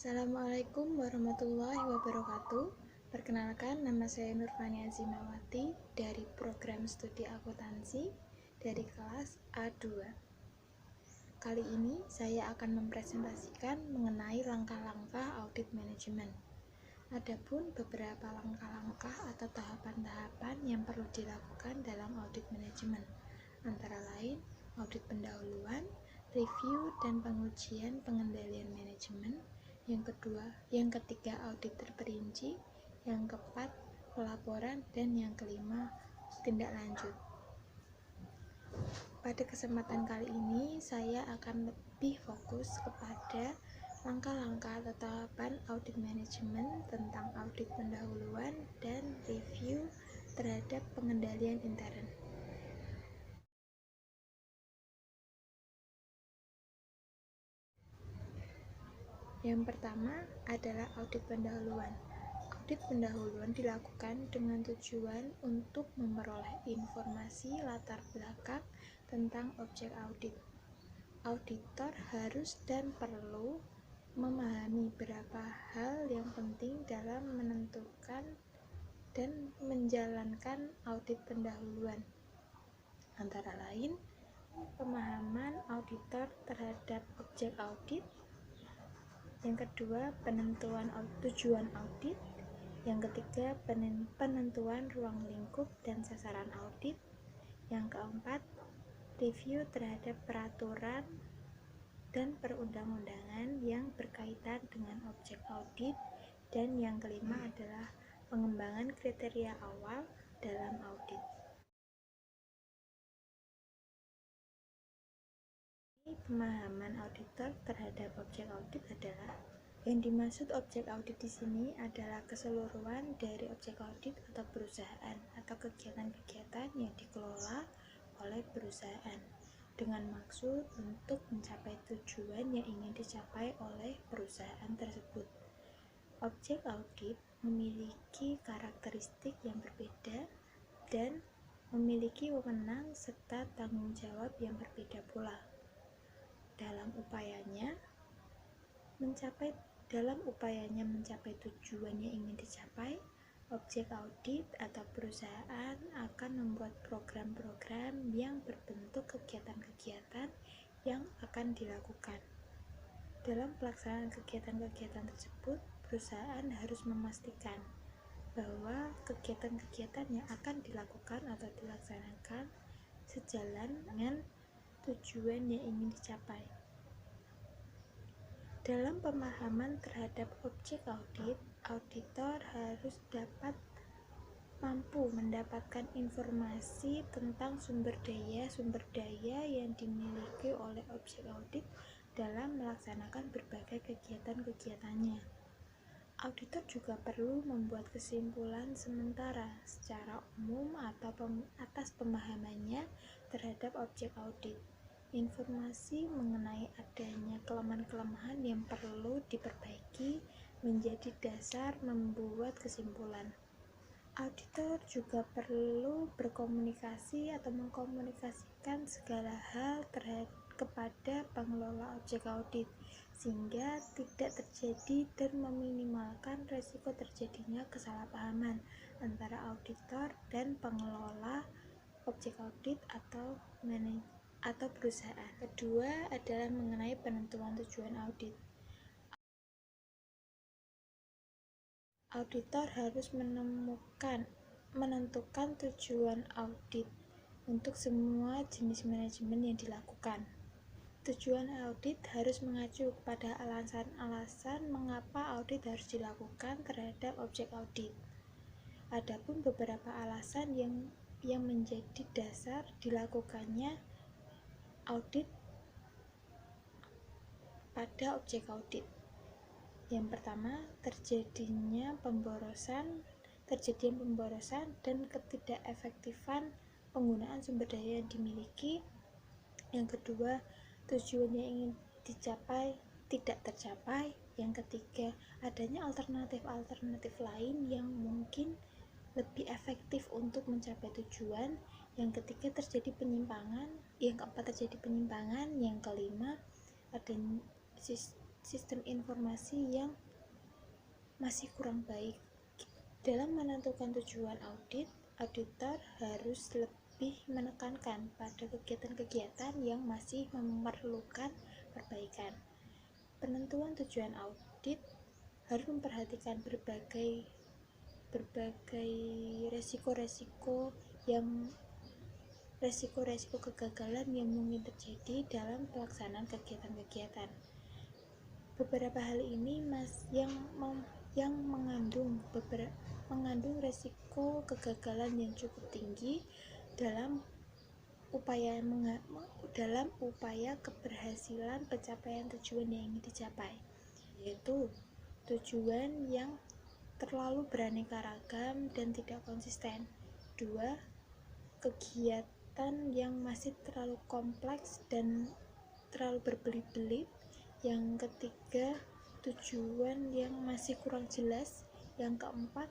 Assalamualaikum warahmatullahi wabarakatuh. Perkenalkan, nama saya Nurfani Azimawati dari program studi akuntansi dari kelas A2. Kali ini saya akan mempresentasikan mengenai langkah-langkah audit manajemen. Adapun beberapa langkah-langkah atau tahapan-tahapan yang perlu dilakukan dalam audit manajemen, antara lain audit pendahuluan, review dan pengujian pengendalian manajemen. Yang ketiga audit terperinci, yang keempat pelaporan, dan yang kelima tindak lanjut. Pada kesempatan kali ini saya akan lebih fokus kepada langkah-langkah atau tahapan audit manajemen tentang audit pendahuluan dan review terhadap pengendalian intern. Yang pertama adalah audit pendahuluan. Audit pendahuluan dilakukan dengan tujuan untuk memperoleh informasi latar belakang tentang objek audit. Auditor harus dan perlu memahami beberapa hal yang penting dalam menentukan dan menjalankan audit pendahuluan, antara lain pemahaman auditor terhadap objek audit. Yang kedua, penentuan tujuan audit. Yang ketiga, penentuan ruang lingkup dan sasaran audit. Yang keempat, review terhadap peraturan dan perundang-undangan yang berkaitan dengan objek audit. Dan yang kelima adalah pengembangan kriteria awal dalam audit. Pemahaman auditor terhadap objek audit adalah yang dimaksud objek audit di sini adalah keseluruhan dari objek audit atau perusahaan atau kegiatan-kegiatan yang dikelola oleh perusahaan dengan maksud untuk mencapai tujuan yang ingin dicapai oleh perusahaan tersebut. Objek audit memiliki karakteristik yang berbeda dan memiliki wewenang serta tanggung jawab yang berbeda pula. Dalam upayanya mencapai tujuan yang ingin dicapai, objek audit atau perusahaan akan membuat program-program yang berbentuk kegiatan-kegiatan yang akan dilakukan. Dalam pelaksanaan kegiatan-kegiatan tersebut, perusahaan harus memastikan bahwa kegiatan-kegiatan yang akan dilakukan atau dilaksanakan sejalan dengan tujuan yang ingin dicapai. Dalam pemahaman terhadap objek audit, auditor harus mampu mendapatkan informasi tentang sumber daya yang dimiliki oleh objek audit dalam melaksanakan berbagai kegiatan-kegiatannya. Auditor juga perlu membuat kesimpulan sementara secara umum atas pemahamannya terhadap objek audit. Informasi mengenai adanya kelemahan-kelemahan yang perlu diperbaiki menjadi dasar membuat kesimpulan. Auditor juga perlu berkomunikasi atau mengkomunikasikan segala hal kepada pengelola objek audit sehingga tidak terjadi dan meminimalkan risiko terjadinya kesalahpahaman antara auditor dan pengelola objek audit atau perusahaan. Kedua adalah mengenai penentuan tujuan audit. Auditor harus menentukan tujuan audit untuk semua jenis manajemen yang dilakukan. Tujuan audit harus mengacu pada alasan-alasan mengapa audit harus dilakukan terhadap objek audit. Adapun beberapa alasan yang menjadi dasar dilakukannya audit pada objek audit. Yang pertama, terjadinya pemborosan dan ketidakefektifan penggunaan sumber daya yang dimiliki. Yang kedua, tujuan yang ingin dicapai tidak tercapai. Yang ketiga, adanya alternatif lain yang mungkin lebih efektif untuk mencapai tujuan. Yang ketiga, terjadi penyimpangan. Yang keempat, terjadi penyimpangan. Yang kelima, sistem informasi yang masih kurang baik. Dalam menentukan tujuan audit, auditor harus lebih menekankan pada kegiatan-kegiatan yang masih memerlukan perbaikan. Penentuan tujuan audit harus memperhatikan berbagai resiko-resiko kegagalan yang mungkin terjadi dalam pelaksanaan kegiatan-kegiatan. Beberapa hal ini yang mengandung resiko kegagalan yang cukup tinggi dalam upaya keberhasilan pencapaian tujuan yang ingin dicapai, yaitu tujuan yang terlalu beraneka ragam dan tidak konsisten. 2. Kegiatan yang masih terlalu kompleks dan terlalu berbelit-belit. Yang ketiga, tujuan yang masih kurang jelas. Yang keempat,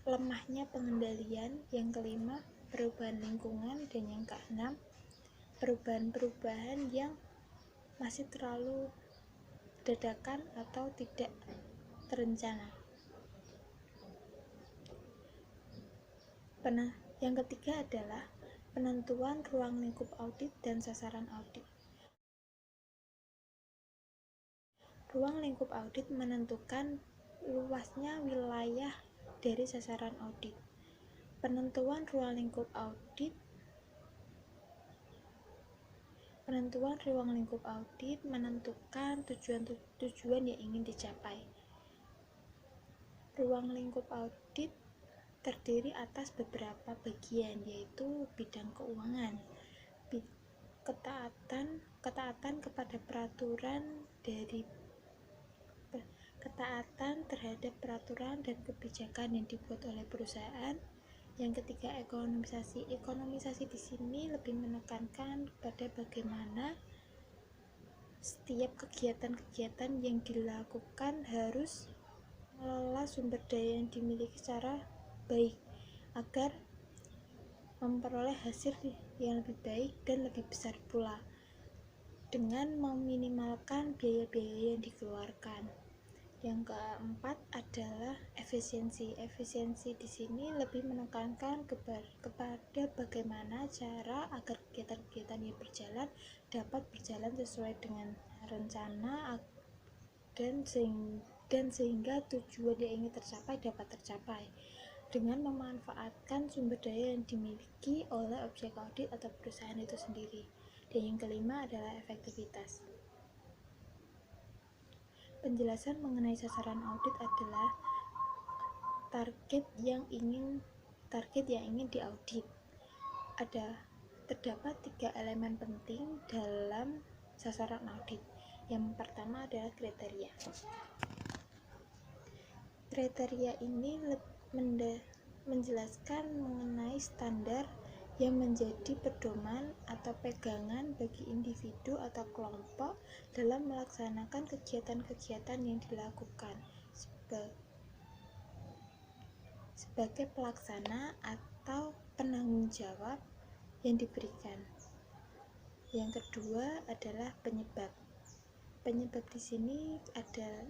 lemahnya pengendalian. Yang kelima, perubahan lingkungan. Dan yang keenam, perubahan-perubahan yang masih terlalu dadakan atau tidak terencana. Yang ketiga adalah penentuan ruang lingkup audit dan sasaran audit. Ruang lingkup audit menentukan luasnya wilayah dari sasaran audit. Penentuan ruang lingkup audit menentukan tujuan yang ingin dicapai. Ruang lingkup audit terdiri atas beberapa bagian, yaitu bidang keuangan, ketaatan terhadap peraturan dan kebijakan yang dibuat oleh perusahaan. Yang ketiga, ekonomisasi. Ekonomisasi di sini lebih menekankan kepada bagaimana setiap kegiatan-kegiatan yang dilakukan harus mengelola sumber daya yang dimiliki secara baik agar memperoleh hasil yang lebih baik dan lebih besar pula, dengan meminimalkan biaya-biaya yang dikeluarkan. Yang keempat adalah efisiensi. Efisiensi di sini lebih menekankan kepada bagaimana cara agar kegiatan-kegiatan yang berjalan dapat berjalan sesuai dengan rencana dan sehingga tujuan yang ingin tercapai dapat tercapai dengan memanfaatkan sumber daya yang dimiliki oleh objek audit atau perusahaan itu sendiri. Dan yang kelima adalah efektivitas. Penjelasan mengenai sasaran audit adalah target yang ingin diaudit. Terdapat 3 elemen penting dalam sasaran audit. Yang pertama adalah kriteria. Kriteria ini menjelaskan mengenai standar yang menjadi pedoman atau pegangan bagi individu atau kelompok dalam melaksanakan kegiatan-kegiatan yang dilakukan sebagai pelaksana atau penanggung jawab yang diberikan. Yang kedua adalah penyebab. Penyebab di sini adalah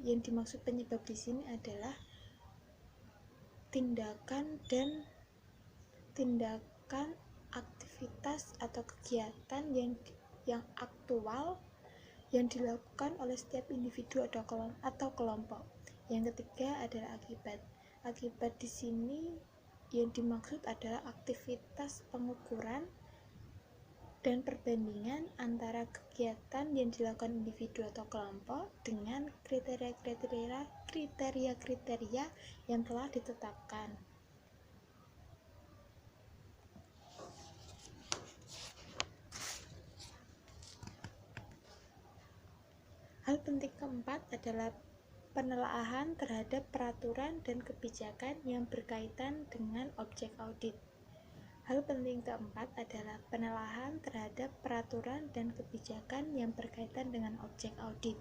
tindakan aktivitas atau kegiatan yang aktual yang dilakukan oleh setiap individu atau kelompok. Yang ketiga adalah akibat. Akibat di sini yang dimaksud adalah aktivitas pengukuran dan perbandingan antara kegiatan yang dilakukan individu atau kelompok dengan kriteria-kriteria yang telah ditetapkan. Hal penting keempat adalah penelaahan terhadap peraturan dan kebijakan yang berkaitan dengan objek audit. Hal penting keempat adalah penelaahan terhadap peraturan dan kebijakan yang berkaitan dengan objek audit.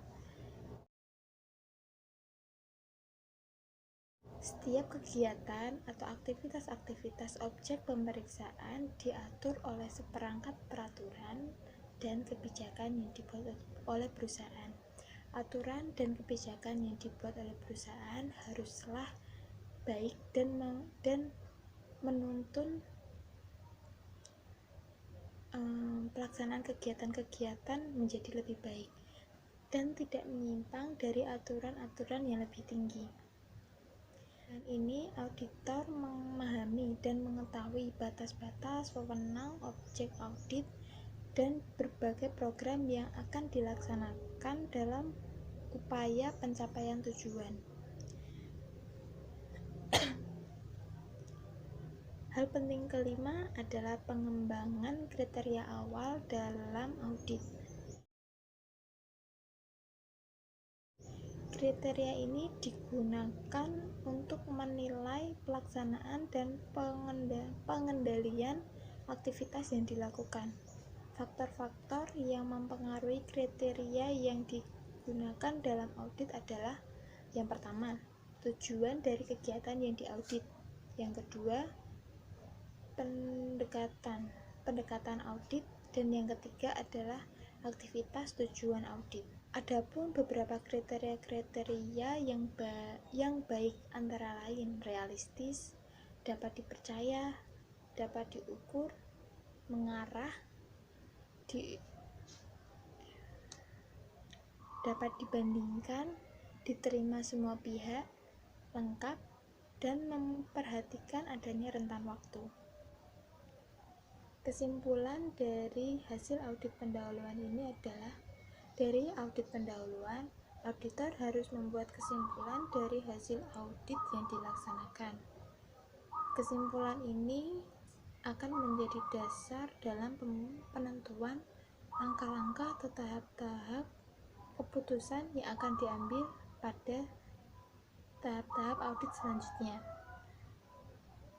Setiap kegiatan atau aktivitas-aktivitas objek pemeriksaan diatur oleh seperangkat peraturan dan kebijakan yang dibuat oleh perusahaan. aturan dan kebijakan yang dibuat oleh perusahaan haruslah baik dan menuntun pelaksanaan kegiatan-kegiatan menjadi lebih baik dan tidak menyimpang dari aturan-aturan yang lebih tinggi. Dan ini auditor memahami dan mengetahui batas-batas, wewenang, objek audit, dan berbagai program yang akan dilaksanakan dalam upaya pencapaian tujuan. Hal penting kelima adalah pengembangan kriteria awal dalam audit. Kriteria ini digunakan untuk menilai pelaksanaan dan pengendalian aktivitas yang dilakukan. Faktor-faktor yang mempengaruhi kriteria yang digunakan dalam audit adalah: yang pertama, tujuan dari kegiatan yang diaudit; yang kedua, pendekatan audit; dan yang ketiga adalah aktivitas tujuan audit. Adapun beberapa kriteria yang baik antara lain realistis, dapat dipercaya, dapat diukur, mengarah, dapat dibandingkan, diterima semua pihak, lengkap, dan memperhatikan adanya rentan waktu. Kesimpulan dari hasil audit pendahuluan ini adalah: dari audit pendahuluan, auditor harus membuat kesimpulan dari hasil audit yang dilaksanakan. Kesimpulan ini akan menjadi dasar dalam penentuan langkah-langkah atau tahap-tahap keputusan yang akan diambil pada tahap-tahap audit selanjutnya.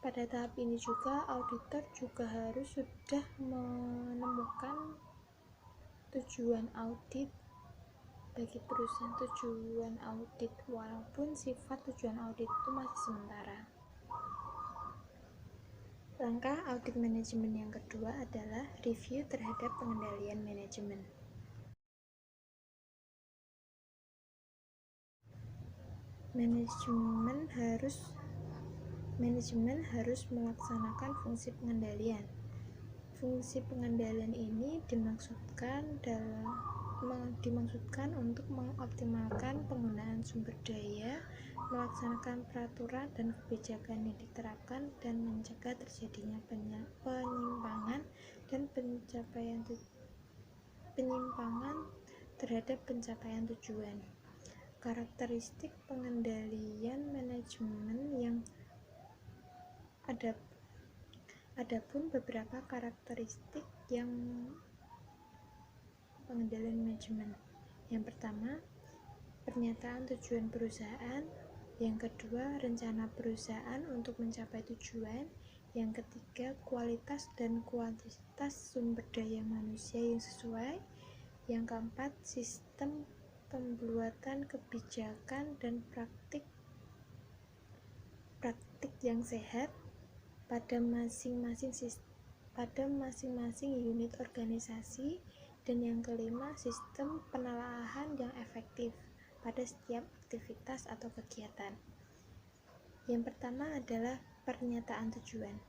Pada tahap ini juga, auditor juga harus sudah menemukan tujuan audit bagi perusahaan, tujuan audit, walaupun sifat tujuan audit itu masih sementara. Langkah audit manajemen yang kedua adalah review terhadap pengendalian manajemen. Manajemen harus melaksanakan fungsi pengendalian. Fungsi pengendalian ini dimaksudkan untuk mengoptimalkan penggunaan sumber daya, melaksanakan peraturan dan kebijakan yang diterapkan, dan mencegah terjadinya penyimpangan terhadap pencapaian tujuan. Karakteristik pengendalian manajemen yang adapun beberapa karakteristik yang pengendalian manajemen. Yang pertama, pernyataan tujuan perusahaan; yang kedua, rencana perusahaan untuk mencapai tujuan; yang ketiga, kualitas dan kuantitas sumber daya manusia yang sesuai; yang keempat, sistem pembuatan kebijakan dan praktik yang sehat pada masing-masing unit organisasi; dan yang kelima, sistem penelaahan yang efektif pada setiap aktivitas atau kegiatan. Yang pertama adalah pernyataan tujuan.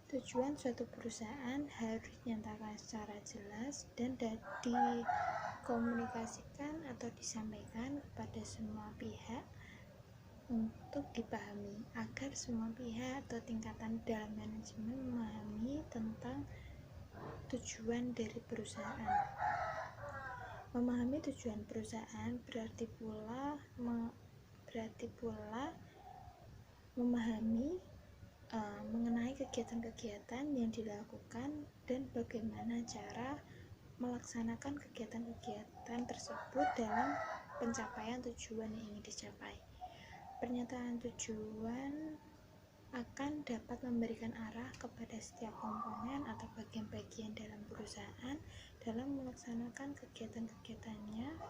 Tujuan suatu perusahaan harus dinyatakan secara jelas dan dikomunikasikan atau disampaikan kepada semua pihak untuk dipahami, agar semua pihak atau tingkatan dalam manajemen memahami tentang tujuan dari perusahaan. Memahami tujuan perusahaan berarti pula memahami mengenai kegiatan-kegiatan yang dilakukan dan bagaimana cara melaksanakan kegiatan-kegiatan tersebut dalam pencapaian tujuan yang ingin dicapai. Pernyataan tujuan akan dapat memberikan arah kepada setiap komponen atau bagian-bagian dalam perusahaan dalam melaksanakan kegiatan-kegiatannya,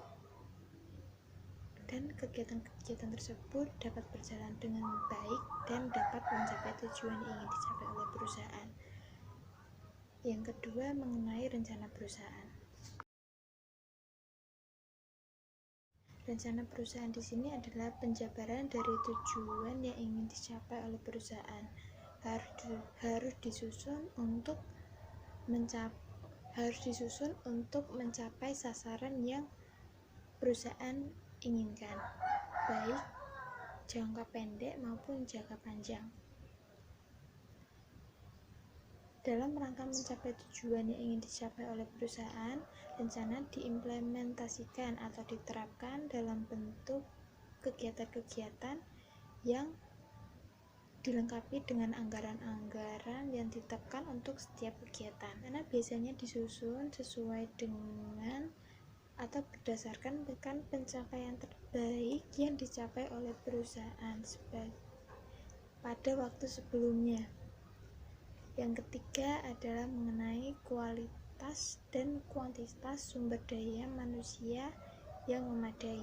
dan kegiatan-kegiatan tersebut dapat berjalan dengan baik dan dapat mencapai tujuan yang ingin dicapai oleh perusahaan. Yang kedua, mengenai rencana perusahaan. Rencana perusahaan di sini adalah penjabaran dari tujuan yang ingin dicapai oleh perusahaan. Harus disusun untuk mencapai sasaran yang perusahaan inginkan, baik jangka pendek maupun jangka panjang. Dalam rangka mencapai tujuan yang ingin dicapai oleh perusahaan, rencana diimplementasikan atau diterapkan dalam bentuk kegiatan-kegiatan yang dilengkapi dengan anggaran-anggaran yang ditetapkan untuk setiap kegiatan. Karena biasanya disusun sesuai dengan atau berdasarkan pencapaian terbaik yang dicapai oleh perusahaan pada waktu sebelumnya. Yang ketiga adalah mengenai kualitas dan kuantitas sumber daya manusia yang memadai.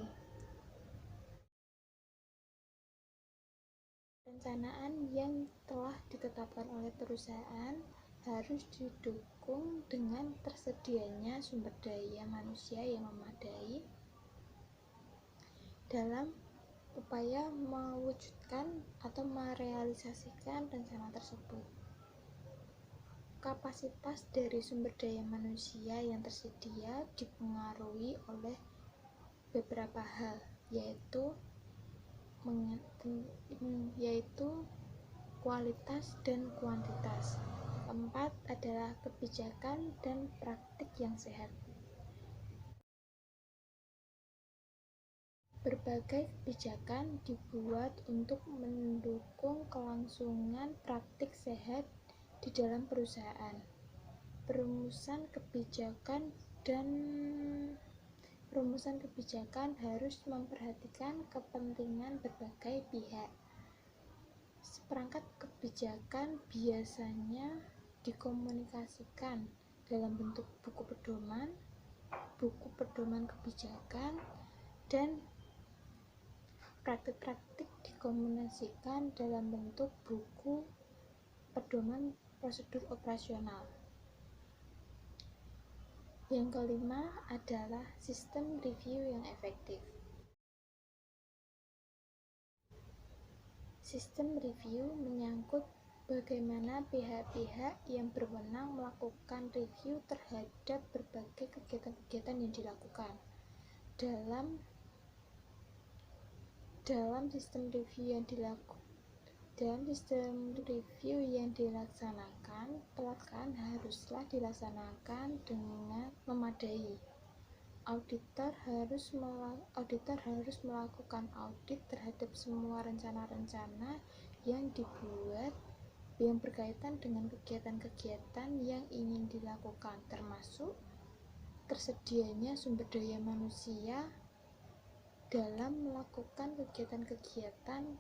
Perencanaan yang telah ditetapkan oleh perusahaan harus didukung dengan tersedianya sumber daya manusia yang memadai dalam upaya mewujudkan atau merealisasikan rencana tersebut. Kapasitas dari sumber daya manusia yang tersedia dipengaruhi oleh beberapa hal, yaitu kualitas dan kuantitas. Keempat adalah kebijakan dan praktik yang sehat. Berbagai kebijakan dibuat untuk mendukung kelangsungan praktik sehat di dalam perusahaan. Perumusan kebijakan harus memperhatikan kepentingan berbagai pihak. Seperangkat kebijakan biasanya dikomunikasikan dalam bentuk buku pedoman kebijakan, dan praktik-praktik dikomunikasikan dalam bentuk buku pedoman prosedur operasional. Yang kelima adalah sistem review yang efektif. Sistem review menyangkut bagaimana pihak-pihak yang berwenang melakukan review terhadap berbagai kegiatan-kegiatan yang dilakukan. Dalam sistem review yang dilaksanakan, pelaksanaan haruslah dilaksanakan dengan memadai. Auditor harus melakukan audit terhadap semua rencana-rencana yang dibuat yang berkaitan dengan kegiatan-kegiatan yang ingin dilakukan, termasuk tersedianya sumber daya manusia dalam melakukan kegiatan-kegiatan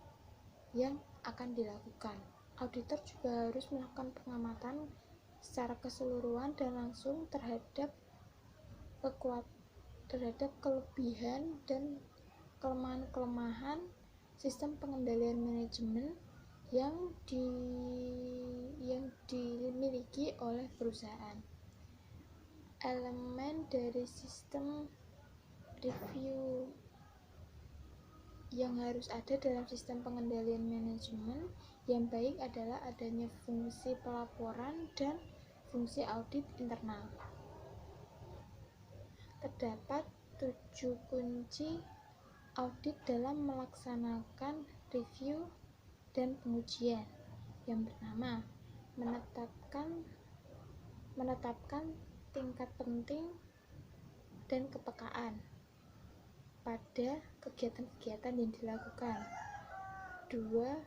yang akan dilakukan. Auditor juga harus melakukan pengamatan secara keseluruhan dan langsung terhadap kelebihan dan kelemahan sistem pengendalian manajemen yang dimiliki oleh perusahaan. Elemen dari sistem review yang harus ada dalam sistem pengendalian manajemen yang baik adalah adanya fungsi pelaporan dan fungsi audit internal. Terdapat 7 kunci audit dalam melaksanakan review dan pengujian. Yang pertama, menetapkan tingkat penting dan kepekaan pada kegiatan-kegiatan yang dilakukan. 2.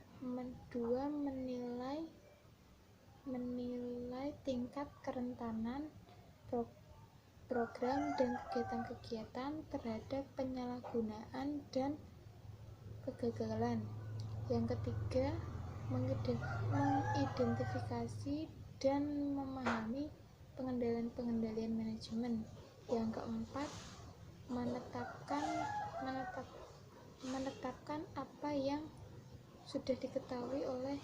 Menilai tingkat kerentanan program dan kegiatan-kegiatan terhadap penyalahgunaan dan kegagalan. Yang ketiga, mengidentifikasi dan memahami pengendalian manajemen. Yang keempat, menetapkan apa yang sudah diketahui oleh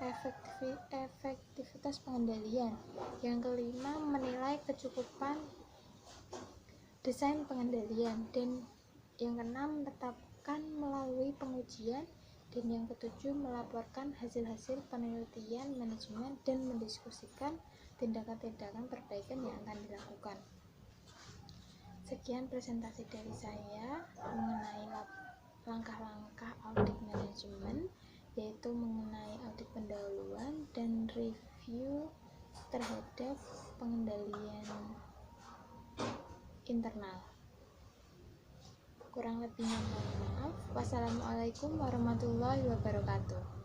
efektivitas pengendalian. Yang kelima, menilai kecukupan desain pengendalian, dan yang keenam menetapkan melalui pengujian, dan yang ketujuh melaporkan hasil-hasil penelitian manajemen dan mendiskusikan tindakan-tindakan perbaikan yang akan dilakukan. Sekian presentasi dari saya mengenai langkah-langkah audit manajemen, yaitu mengenai audit pendahuluan dan review terhadap pengendalian internal. Kurang lebihnya mohon maaf. Wassalamualaikum warahmatullahi wabarakatuh.